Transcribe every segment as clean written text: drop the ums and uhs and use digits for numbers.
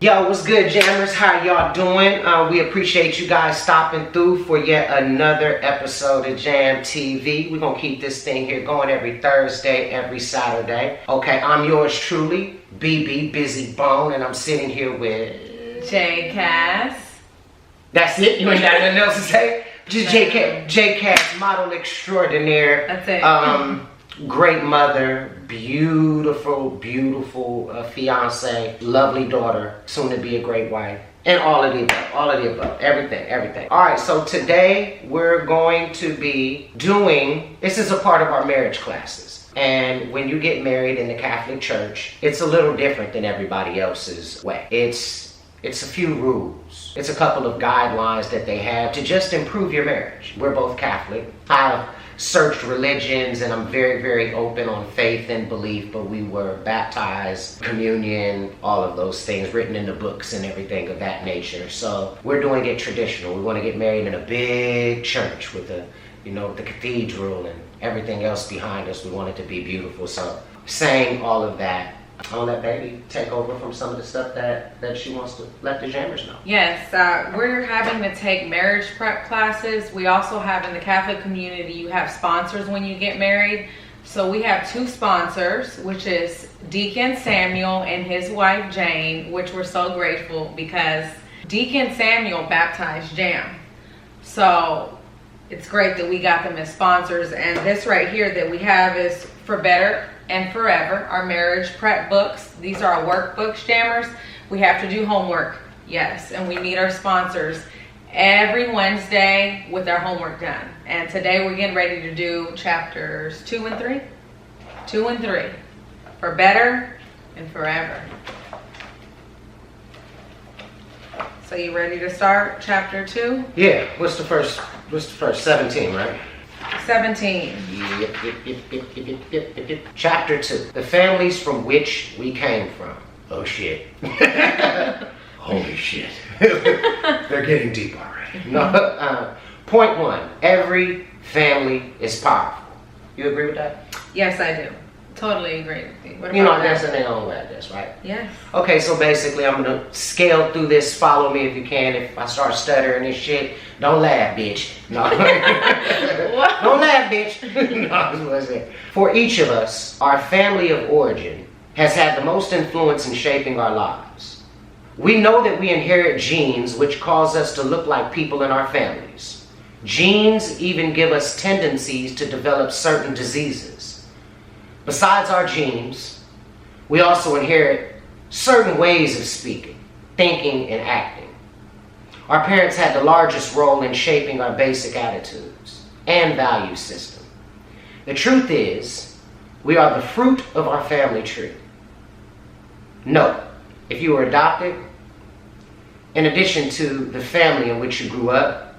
Yo, what's good, jammers? How y'all doing? We appreciate you guys stopping through for yet another episode of Jam TV. We're gonna keep this thing here going every Thursday, every Saturday. Okay, I'm yours truly, BB Busy Bone, and I'm sitting here with J Cass. That's it? You ain't got nothing else to say? Just J Cass, model extraordinaire. That's it. Great mother, beautiful fiance, lovely daughter, soon to be a great wife, and all of the above, everything. All right, so today we're going to be doing, this is a part of our marriage classes. And when you get married in the Catholic Church, it's a little different than everybody else's way. It's a few rules. It's a couple of guidelines that they have to just improve your marriage. We're both Catholic. I've searched religions and I'm very open on faith and belief, but we were baptized, communion, all of those things written in the books and everything of that nature. So we're doing it traditional. We want to get married in a big church with the cathedral and everything else behind us. We want it to be beautiful. So saying all of that, I'll let baby take over from some of the stuff that she wants to let the jammers know. Yes, we're having to take marriage prep classes. We also have in the Catholic community, you have sponsors when you get married. So we have two sponsors, which is Deacon Samuel and his wife Jane, which we're so grateful because Deacon Samuel baptized Jam. So it's great that we got them as sponsors. And this right here that we have is For Better and Forever, our marriage prep books. These are our workbooks, jammers. We have to do homework, yes, and we meet our sponsors every Wednesday with our homework done. And today we're getting ready to do chapters 2 and 3. 2 and 3. For Better and Forever. So you ready to start chapter 2? Yeah, what's the first 17, right? 17. Yep. Chapter 2. The families from which we came from. Oh shit. Holy shit. They're getting deep already. No, point 1. Every family is powerful. You agree with that? Yes, I do. Totally agree with you. What You know, about that's that? in their own way, I guess, right? Yes. Okay, so basically I'm going to scale through this. Follow me if you can. If I start stuttering and shit, don't laugh, bitch. No. Don't laugh, bitch. No, that's what I said. For each of us, our family of origin has had the most influence in shaping our lives. We know that we inherit genes which cause us to look like people in our families. Genes even give us tendencies to develop certain diseases. Besides our genes, we also inherit certain ways of speaking, thinking, and acting. Our parents had the largest role in shaping our basic attitudes and value system. The truth is, we are the fruit of our family tree. Note, if you were adopted, in addition to the family in which you grew up,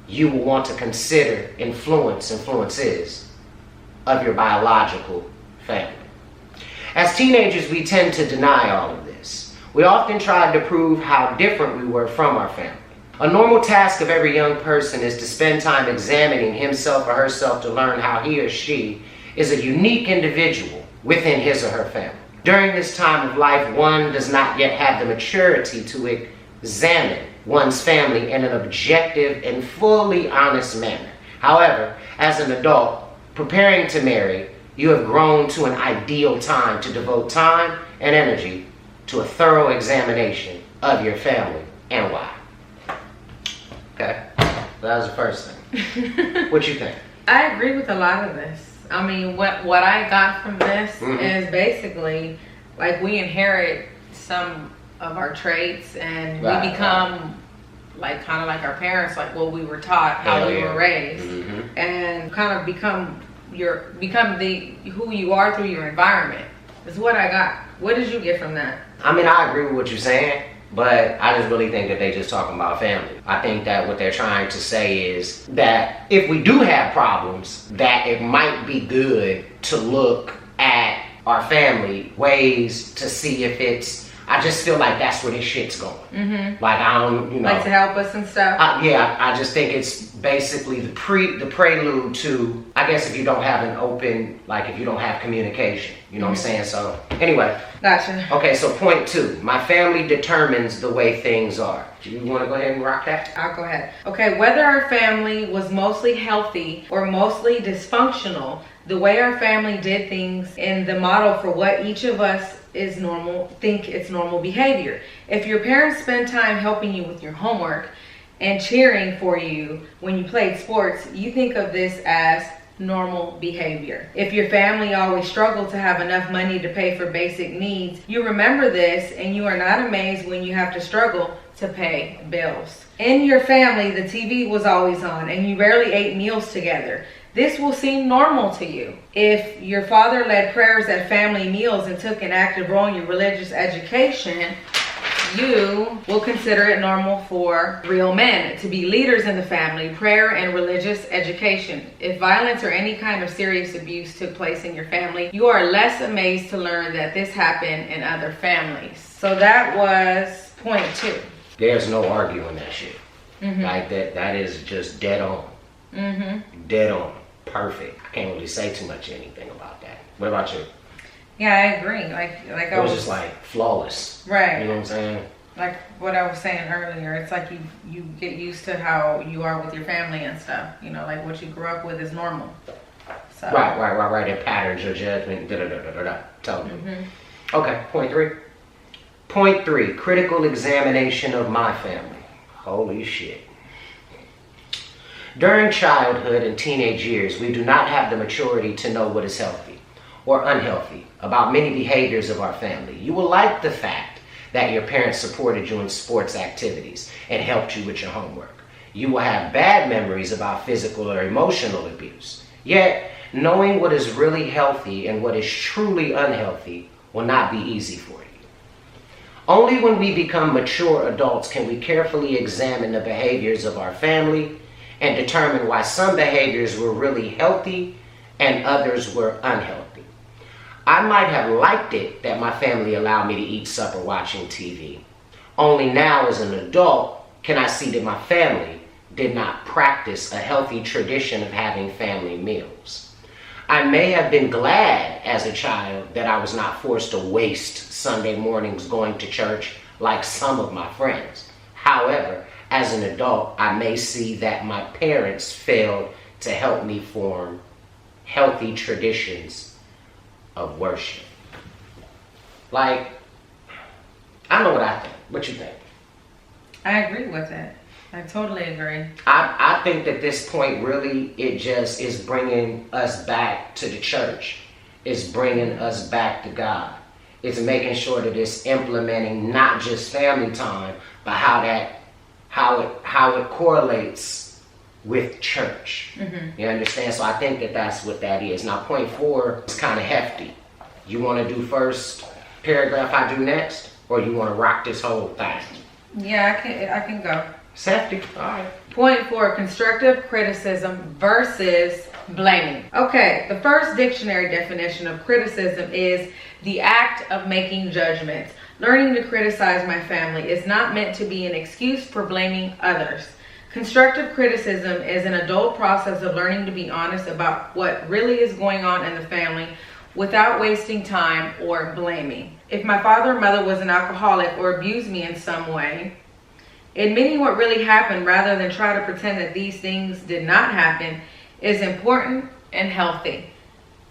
you will want to consider influences of your biological family. As teenagers, we tend to deny all of this. We often try to prove how different we were from our family. A normal task of every young person is to spend time examining himself or herself to learn how he or she is a unique individual within his or her family. During this time of life, one does not yet have the maturity to examine one's family in an objective and fully honest manner. However, as an adult preparing to marry, you have grown to an ideal time to devote time and energy to a thorough examination of your family and why. Okay, that was the first thing. What you think? I agree with a lot of this. I mean, what I got from this is basically like we inherit some of our traits and we become like kind of like our parents, like what we were taught, how we were raised, and kind of become who you are through your environment. Is what I got. What did you get from that? I mean, I agree with what you're saying, but I just really think that they just talking about family. I think that what they're trying to say is that if we do have problems, that it might be good to look at our family, ways to see if it's I just feel like that's where this shit's going. Like, I don't, you know. Like to help us and stuff? Yeah, I just think it's basically the prelude to, I guess, if you don't have an open, like if you don't have communication. You know what I'm saying? So, anyway. Gotcha. Okay, so point 2. My family determines the way things are. Do you want to go ahead and rock that? I'll go ahead. Okay, whether our family was mostly healthy or mostly dysfunctional, the way our family did things and the model for what each of us is normal, think it's normal behavior. If your parents spend time helping you with your homework and cheering for you when you played sports, you think of this as normal behavior. If your family always struggled to have enough money to pay for basic needs, you remember this and you are not amazed when you have to struggle to pay bills. In your family, the TV was always on and you rarely ate meals together. This will seem normal to you. If your father led prayers at family meals and took an active role in your religious education, you will consider it normal for real men to be leaders in the family, prayer and religious education. If violence or any kind of serious abuse took place in your family, you are less amazed to learn that this happened in other families. So that was point 2. There's no arguing that shit. Like that is just dead on. Dead on. Perfect. I can't really say too much anything about that. What about you? Yeah, I agree. Like it was just like flawless. Right. You know what I'm saying? Like what I was saying earlier, it's like you get used to how you are with your family and stuff. You know, like what you grew up with is normal. So. Right. And patterns, your judgment, Tell me. Okay, point 3. Point 3, critical examination of my family. Holy shit. During childhood and teenage years, we do not have the maturity to know what is healthy or unhealthy about many behaviors of our family. You will like the fact that your parents supported you in sports activities and helped you with your homework. You will have bad memories about physical or emotional abuse. Yet, knowing what is really healthy and what is truly unhealthy will not be easy for you. Only when we become mature adults can we carefully examine the behaviors of our family and determine why some behaviors were really healthy and others were unhealthy. I might have liked it that my family allowed me to eat supper watching TV. Only now as an adult can I see that my family did not practice a healthy tradition of having family meals. I may have been glad as a child that I was not forced to waste Sunday mornings going to church like some of my friends. However, as an adult, I may see that my parents failed to help me form healthy traditions of worship. Like, I know what I think. What you think? I agree with it. I totally agree. I think that this point really, it just is bringing us back to the church. It's bringing us back to God. It's making sure that it's implementing not just family time, but how it correlates with church. You understand? So I think that that's what that is. Now, point 4 is kind of hefty. You want to do first paragraph, I do next, or you want to rock this whole thing? Yeah, I can go. It's hefty. All right. Point 4, constructive criticism versus blaming. Okay, the first dictionary definition of criticism is the act of making judgments. Learning to criticize my family is not meant to be an excuse for blaming others. Constructive criticism is an adult process of learning to be honest about what really is going on in the family without wasting time or blaming. If my father or mother was an alcoholic or abused me in some way, admitting what really happened rather than try to pretend that these things did not happen is important and healthy.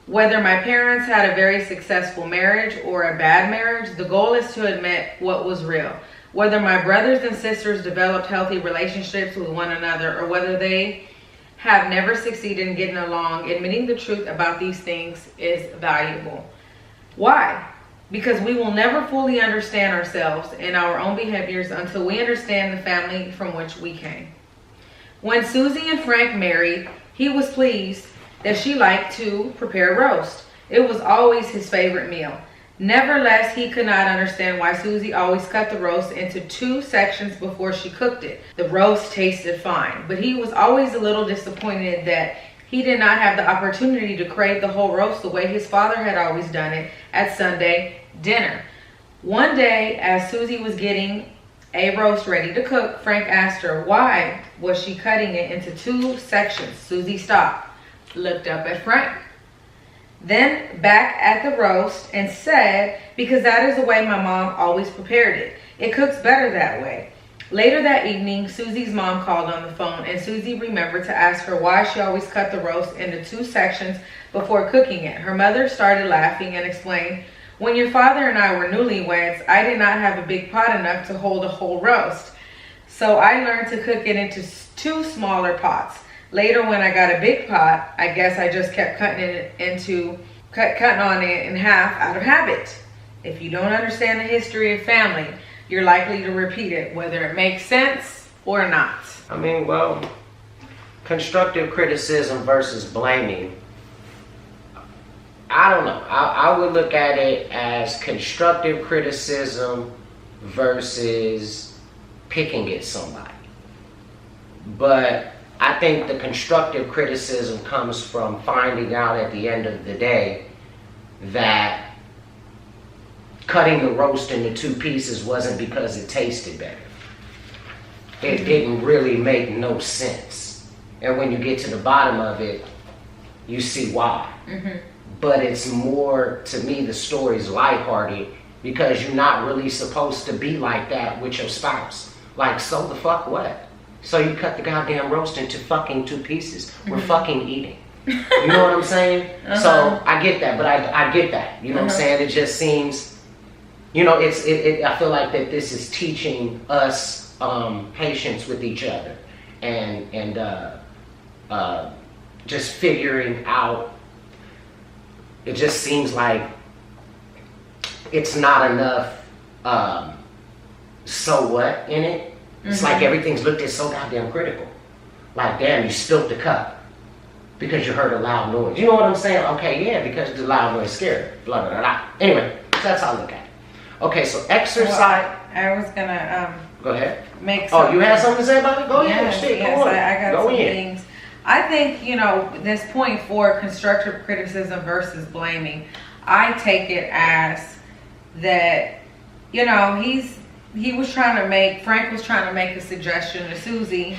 Whether my parents had a very successful marriage or a bad marriage, the goal is to admit what was real. Whether my brothers and sisters developed healthy relationships with one another or whether they have never succeeded in getting along, admitting the truth about these things is valuable. Why? Because we will never fully understand ourselves and our own behaviors until we understand the family from which we came. When Susie and Frank married, he was pleased that she liked to prepare roast. It was always his favorite meal. Nevertheless, he could not understand why Susie always cut the roast into 2 sections before she cooked it. The roast tasted fine, but he was always a little disappointed that he did not have the opportunity to crave the whole roast the way his father had always done it at Sunday dinner. One day, as Susie was getting a roast ready to cook, Frank asked her why was she cutting it into 2 sections. Susie stopped, looked up at Frank, then back at the roast and said, because that is the way my mom always prepared it. It cooks better that way. Later that evening, Susie's mom called on the phone, and Susie remembered to ask her why she always cut the roast into 2 sections before cooking it. Her mother started laughing and explained, when your father and I were newlyweds, I did not have a big pot enough to hold a whole roast. So I learned to cook it into 2 smaller pots. Later, when I got a big pot, I guess I just kept cutting on it in half out of habit. If you don't understand the history of family, you're likely to repeat it, whether it makes sense or not. I mean, well, constructive criticism versus blaming. I don't know. I would look at it as constructive criticism versus picking at somebody. But I think the constructive criticism comes from finding out at the end of the day that cutting the roast into 2 pieces wasn't because it tasted better. It didn't really make no sense. And when you get to the bottom of it, you see why. Mm-hmm. But it's more, to me, the story's lighthearted because you're not really supposed to be like that with your spouse. Like, so the fuck what? So you cut the goddamn roast into fucking 2 pieces. We're fucking eating. You know what I'm saying? Uh-huh. So I get that, but I get that. You know what I'm saying? It just seems... You know, I feel like that this is teaching us patience with each other and just figuring out. It just seems like it's not enough so what in it. It's like everything's looked at so goddamn critical. Like, damn, you spilt the cup because you heard a loud noise. You know what I'm saying? Okay, yeah, because the loud noise scared her. Blah, blah, blah. Anyway, that's how I look at it. Okay, so exercise. Well, I was gonna go ahead. Make some. Oh, you had something to say about it? Go ahead. Yes, I got some things. I think, you know, this point for constructive criticism versus blaming, I take it as that, you know, Frank was trying to make a suggestion to Susie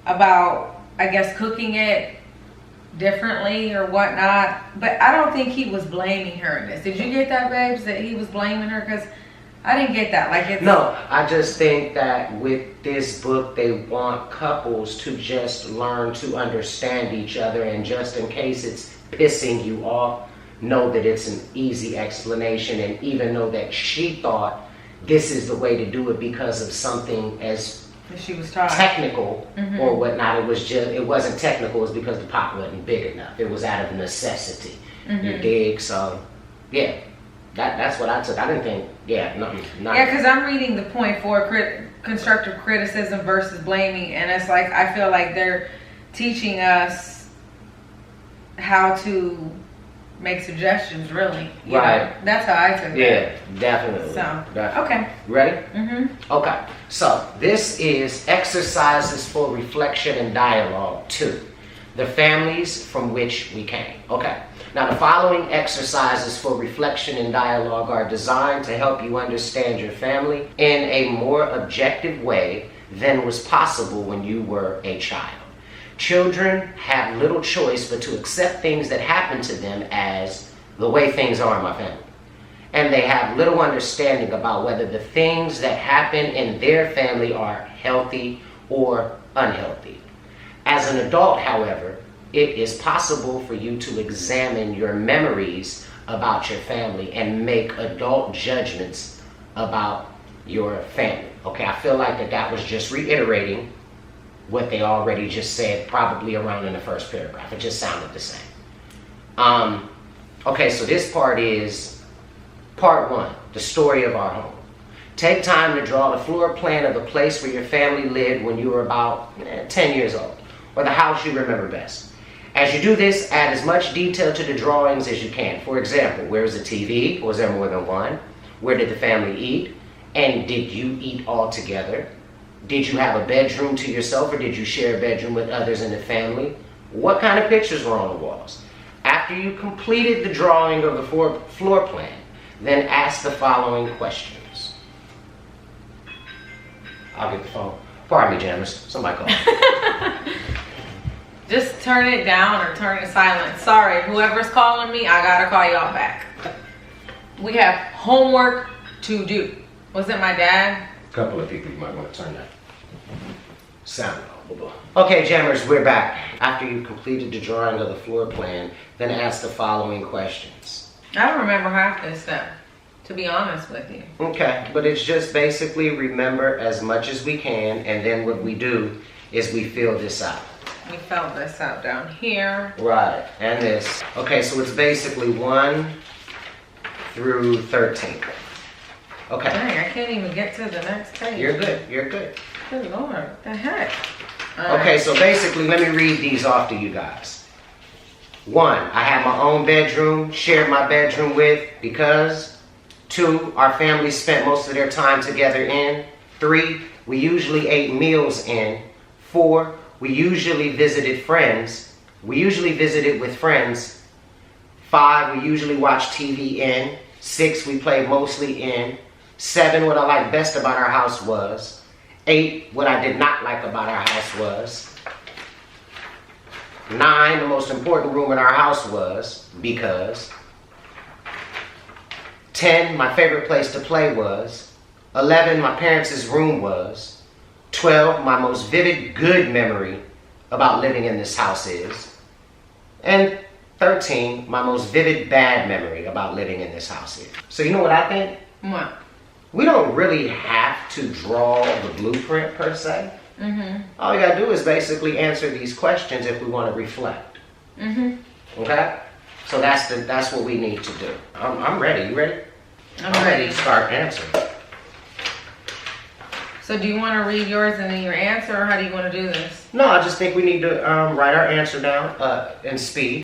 about, I guess, cooking it differently or whatnot, but I don't think he was blaming her in this. Did you get that, babes, that he was blaming her? Because I didn't get that. No, I just think that with this book, they want couples to just learn to understand each other, and just in case it's pissing you off, know that it's an easy explanation, and even know that she thought this is the way to do it because of something as she was taught technical or whatnot. It wasn't technical. It was because the pot wasn't big enough. It was out of necessity. You dig? So yeah, that's what I took. I didn't think because I'm reading the point for constructive criticism versus blaming, and it's like I feel like they're teaching us how to make suggestions, really. You know? That's how I took it. Yeah, definitely. So, definitely. Okay. Ready? Okay. So, this is exercises for reflection and dialogue 2. The families from which we came. Okay. Now, the following exercises for reflection and dialogue are designed to help you understand your family in a more objective way than was possible when you were a child. Children have little choice but to accept things that happen to them as the way things are in my family. And they have little understanding about whether the things that happen in their family are healthy or unhealthy. As an adult, however, it is possible for you to examine your memories about your family and make adult judgments about your family. Okay, I feel like that was just reiterating what they already just said, probably around in the first paragraph. It just sounded the same. Okay, so this part is part 1, the story of our home. Take time to draw the floor plan of the place where your family lived when you were about 10 years old, or the house you remember best. As you do this, add as much detail to the drawings as you can. For example, where is the TV? Was there more than one? Where did the family eat? And did you eat all together? Did you have a bedroom to yourself, or did you share a bedroom with others in the family? What kind of pictures were on the walls? After you completed the drawing of the floor plan, then ask the following questions. I'll get the phone. Pardon me, jammers. Somebody call. Just turn it down or turn it silent. Sorry, whoever's calling me, I gotta call y'all back. We have homework to do. Was it my dad? A couple of people you might want to turn that sound on. Okay, jammers, we're back. After you completed the drawing of the floor plan, then ask the following questions. I don't remember half this stuff, to be honest with you. Okay, but it's just basically remember as much as we can, and then what we do is we fill this out. We filled this out down here. Right, and this. Okay, so it's basically 1 through 13. Okay. Dang, I can't even get to the next page. You're good, you're good. Good Lord, what the heck? Okay, so basically, let me read these off to you guys. 1, I have my own bedroom, shared my bedroom with because. 2, our family spent most of their time together in. 3, we usually ate meals in. 4, we usually visited friends. We usually visited with friends. 5, we usually watched TV in. 6, we played mostly in. 7, what I liked best about our house was. 8, what I did not like about our house was. 9, the most important room in our house was because. 10, my favorite place to play was. 11, my parents' room was. 12, my most vivid good memory about living in this house is. And 13, my most vivid bad memory about living in this house is. So you know what I think? What? We don't really have to draw the blueprint per se. Mm-hmm. All we gotta do is basically answer these questions if we want to reflect. Mm-hmm. Okay? So that's what we need to do. I'm ready. You ready? I'm ready ready to start answering. So do you want to read yours and then your answer, or how do you want to do this? No, I just think we need to write our answer down in speed.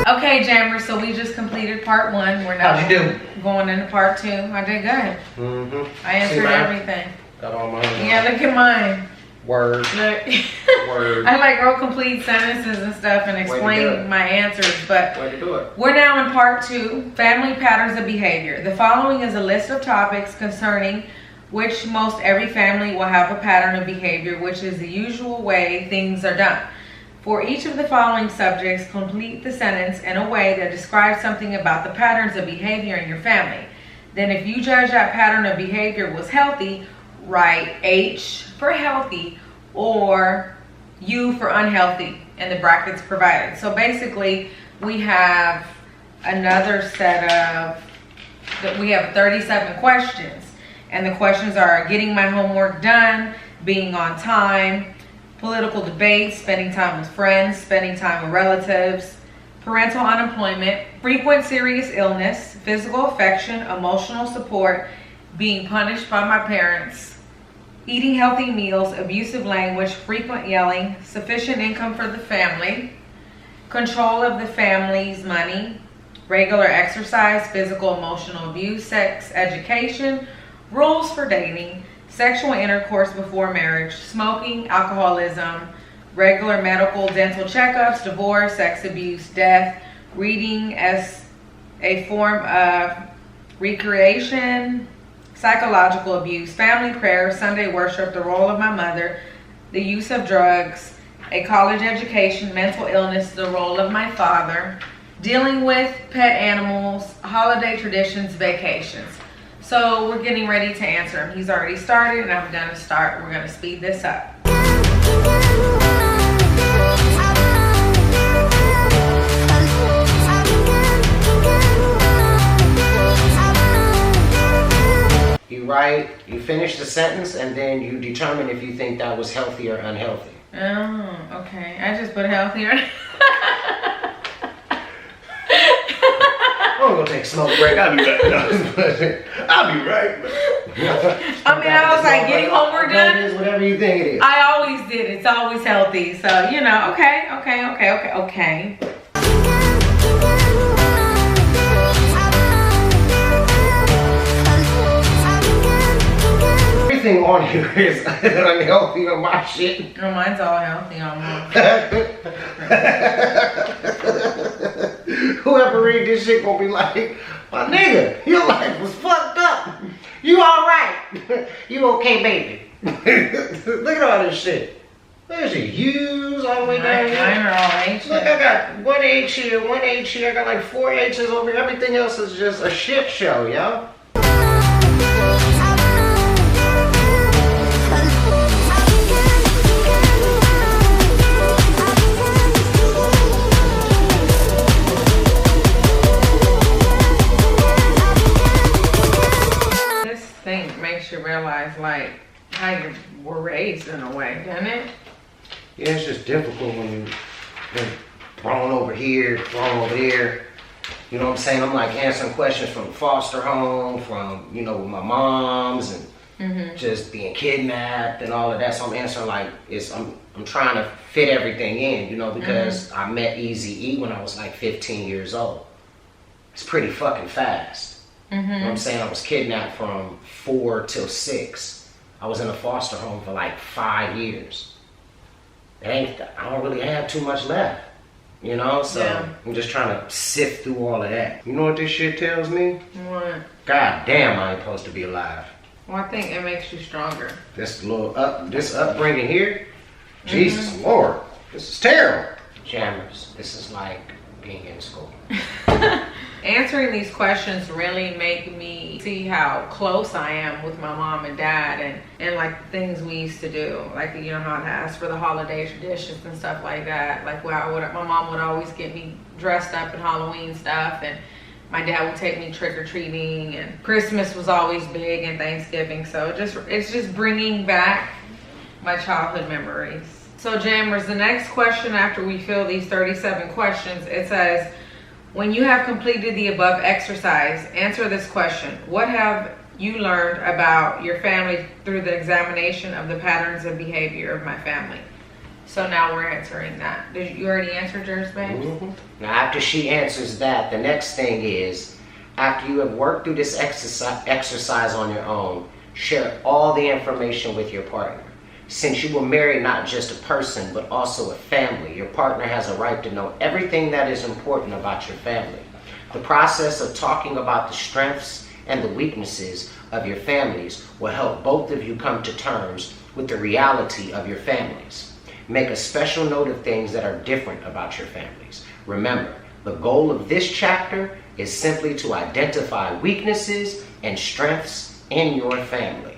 Okay, Jammers, so we just completed part 1. We're now How'd you do? going into part 2. I did good. Mm-hmm. I answered everything. Got all mine. Yeah, look at mine. Word. Look. Word. I like wrote complete sentences and stuff and Way to do explained it. my answers, but Way to do it. we're now in part 2, family patterns of behavior. The following is a list of topics concerning which most every family will have a pattern of behavior, which is the usual way things are done. For each of the following subjects, complete the sentence in a way that describes something about the patterns of behavior in your family. Then if you judge that pattern of behavior was healthy, write H for healthy or U for unhealthy in the brackets provided. So basically, we have another set of, we have 37 questions. And the questions are getting my homework done, being on time, political debates, spending time with friends, spending time with relatives, parental unemployment, frequent serious illness, physical affection, emotional support, being punished by my parents, eating healthy meals, abusive language, frequent yelling, sufficient income for the family, control of the family's money, regular exercise, physical, emotional abuse, sex education, rules for dating, sexual intercourse before marriage, smoking, alcoholism, regular medical, dental checkups, divorce, sex abuse, death, reading as a form of recreation, psychological abuse, family prayer, Sunday worship, the role of my mother, the use of drugs, a college education, mental illness, the role of my father, dealing with pet animals, holiday traditions, vacations. So we're getting ready to answer him. He's already started and I'm gonna start. We're gonna speed this up. You write, you finish the sentence, and then you determine if you think that was healthy or unhealthy. Oh, okay. I just put healthier. I'm gonna take a smoke break. I'll be back. I'll be right back. I mean, I was like, getting homework done. It is whatever you think it is. I always did. It's always healthy. So, you know, okay. Everything on here is unhealthy on my shit. No, mine's all healthy on mine. Whoever read this shit gonna be like, my nigga, your life was fucked up. You alright. You okay, baby. Look at all this shit. There's a U's all the way down here. Mine are all H's. Look, I got 1 H here, 1 H here. I got like 4 H's over here. Everything else is just a shit show, yo. Makes you realize like how you were raised in a way, doesn't it? Yeah, it's just difficult when you've been thrown over here, thrown over there. You know what I'm saying? I'm like answering questions from foster home, from, you know, my mom's and just being kidnapped and all of that. So I'm answering like I'm trying to fit everything in, you know, because I met Eazy-E when I was like 15 years old. It's pretty fucking fast. You know what I'm saying? I was kidnapped from 4 till 6. I was in a foster home for like 5 years. I don't really have too much left, you know? So I'm just trying to sift through all of that. You know what this shit tells me? What? God damn, I ain't supposed to be alive. Well, I think it makes you stronger. This upbringing here, Jesus Lord, this is terrible. Jammers, this is like being in school. Answering these questions really make me see how close I am with my mom and dad and like the things we used to do. Like, you know, how I'd ask for the holiday traditions and stuff like that. Like, my mom would always get me dressed up in Halloween stuff, and my dad would take me trick-or-treating, and Christmas was always big, and Thanksgiving. So it's just bringing back my childhood memories. So Jammers, the next question after we fill these 37 questions, it says, when you have completed the above exercise, answer this question. What have you learned about your family through the examination of the patterns of behavior of my family? So now we're answering that. Did you already answer yours, babe? Now after she answers that, the next thing is, after you have worked through this exercise on your own, share all the information with your partner. Since you will marry not just a person, but also a family, your partner has a right to know everything that is important about your family. The process of talking about the strengths and the weaknesses of your families will help both of you come to terms with the reality of your families. Make a special note of things that are different about your families. Remember, the goal of this chapter is simply to identify weaknesses and strengths in your family.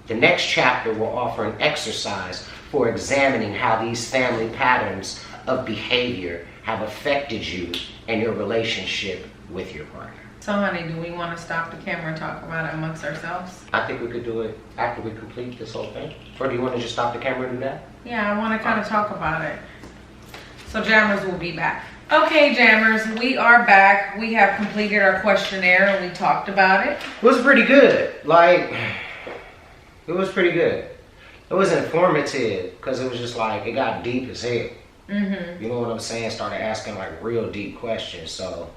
The next chapter will offer an exercise for examining how these family patterns of behavior have affected you and your relationship with your partner. So honey, do we want to stop the camera and talk about it amongst ourselves? I think we could do it after we complete this whole thing. Or do you want to just stop the camera and do that? Yeah, I want to kind of talk about it. So Jammers will be back. Okay, Jammers, we are back. We have completed our questionnaire and we talked about it. It was pretty good. It was pretty good. It was informative because it was just like, it got deep as hell. You know what I'm saying? Started asking like real deep questions. So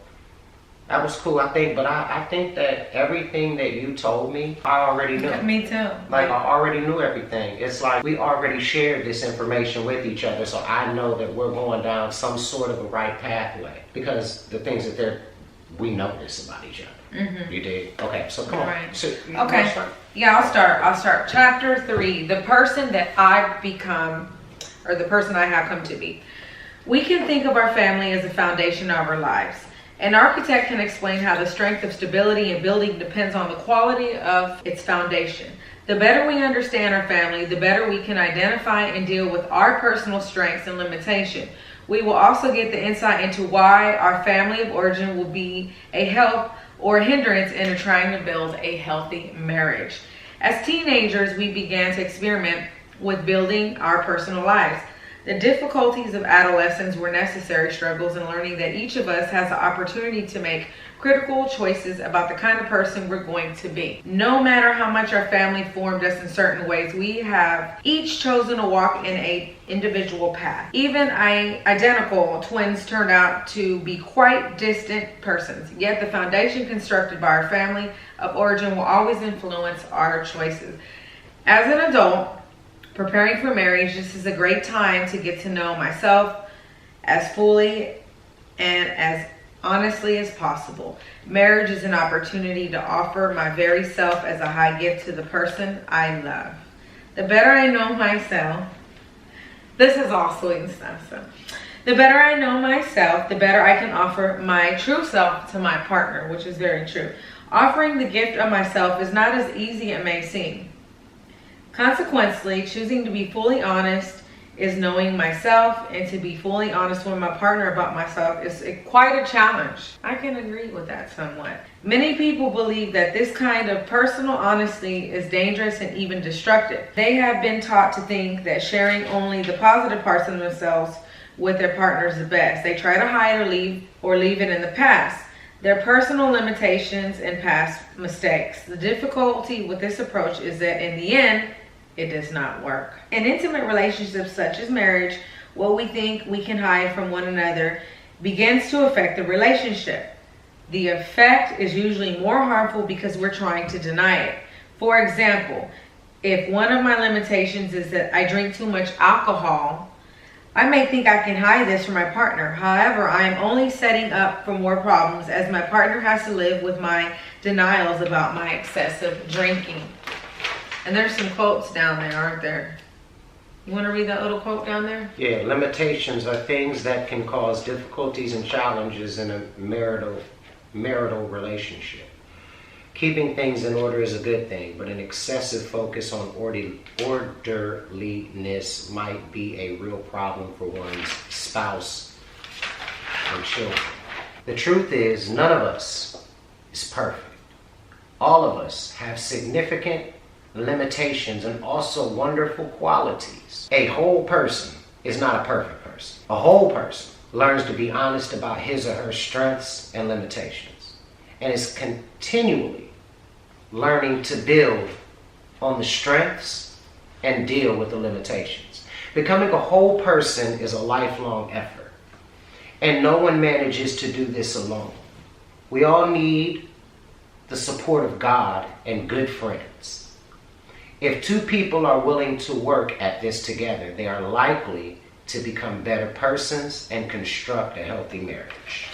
that was cool, I think. But I think that everything that you told me, I already knew. Me too. Like, I already knew everything. It's like we already shared this information with each other. So I know that we're going down some sort of a right pathway. Because the things that we know this about each other. You did? Okay, so come on. Right. So, okay. Yeah, I'll start. Chapter 3, the person that I've become, or the person I have come to be. We can think of our family as the foundation of our lives. An architect can explain how the strength of stability in building depends on the quality of its foundation. The better we understand our family, the better we can identify and deal with our personal strengths and limitations. We will also get the insight into why our family of origin will be a help or a hindrance in trying to build a healthy marriage. As teenagers, we began to experiment with building our personal lives. The difficulties of adolescence were necessary struggles in learning that each of us has the opportunity to make critical choices about the kind of person we're going to be. No matter how much our family formed us in certain ways, we have each chosen to walk in a individual path. Even identical twins turned out to be quite distant persons, yet the foundation constructed by our family of origin will always influence our choices. As an adult, preparing for marriage, this is a great time to get to know myself as fully and as honestly as possible. Marriage is an opportunity to offer my very self as a high gift to the person I love. The better I know myself, this is all sweet and stuff, so. The better I know myself, the better I can offer my true self to my partner, which is very true. Offering the gift of myself is not as easy as it may seem. Consequently, choosing to be fully honest is knowing myself, and to be fully honest with my partner about myself is quite a challenge. I can agree with that somewhat. Many people believe that this kind of personal honesty is dangerous and even destructive. They have been taught to think that sharing only the positive parts of themselves with their partner is the best. They try to hide or leave it in the past, their personal limitations and past mistakes. The difficulty with this approach is that in the end, it does not work. In intimate relationships such as marriage, what we think we can hide from one another begins to affect the relationship. The effect is usually more harmful because we're trying to deny it. For example, if one of my limitations is that I drink too much alcohol, I may think I can hide this from my partner. However, I am only setting up for more problems as my partner has to live with my denials about my excessive drinking. And there's some quotes down there, aren't there? You want to read that little quote down there? Yeah, limitations are things that can cause difficulties and challenges in a marital relationship. Keeping things in order is a good thing, but an excessive focus on orderliness might be a real problem for one's spouse and children. The truth is, none of us is perfect. All of us have significant limitations and also wonderful qualities. A whole person is not a perfect person. A whole person learns to be honest about his or her strengths and limitations, and is continually learning to build on the strengths and deal with the limitations. Becoming a whole person is a lifelong effort, and no one manages to do this alone. We all need the support of God and good friends. If two people are willing to work at this together, they are likely to become better persons and construct a healthy marriage.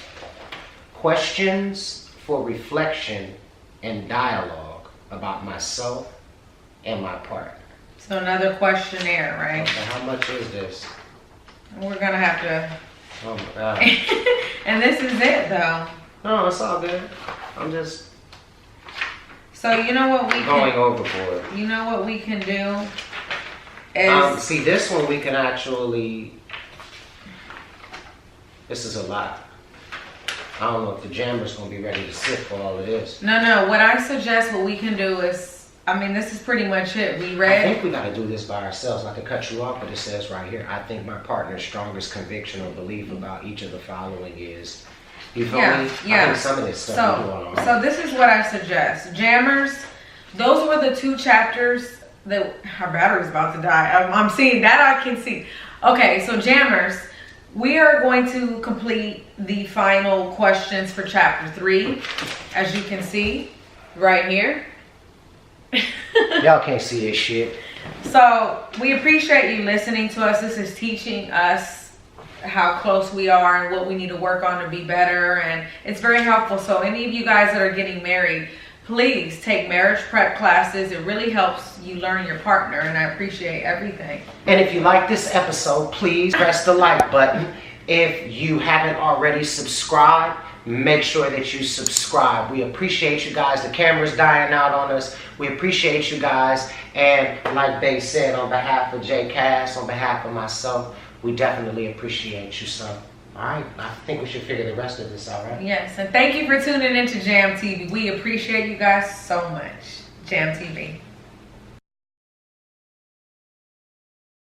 Questions for reflection and dialogue about myself and my partner. So another questionnaire, right? Okay, how much is this? We're gonna have to. Oh my God. And this is it, though. No, it's all good. I'm just So you know what we going overboard. You know what we can do is see, this one we can actually. This is a lot. I don't know if the jammer's gonna be ready to sit for all of this. No. What I suggest, what we can do is, I mean, this is pretty much it. We I read. think we gotta do this by ourselves. I could cut you off, but it says right here, I think my partner's strongest conviction or belief about each of the following is. You feel me? Yeah. I think some of this stuff we do on our own. So this is what I suggest. Jammers, those were the 2 chapters that our battery's about to die. I'm seeing that, I can see. Okay, so jammers, we are going to complete the final questions for chapter 3, as you can see right here. Y'all can't see this shit. So we appreciate you listening to us. This is teaching us how close we are and what we need to work on to be better, and it's very helpful. So any of you guys that are getting married, please take marriage prep classes. It really helps you learn your partner, and I appreciate everything. And if you like this episode, please press the like button. If you haven't already subscribed, make sure that you subscribe. We appreciate you guys. The camera's dying out on us. We appreciate you guys. And like they said, on behalf of J Cass, on behalf of myself, we definitely appreciate you. So, all right, I think we should figure the rest of this out, right? Yes, and thank you for tuning into Jam TV. We appreciate you guys so much. Jam TV.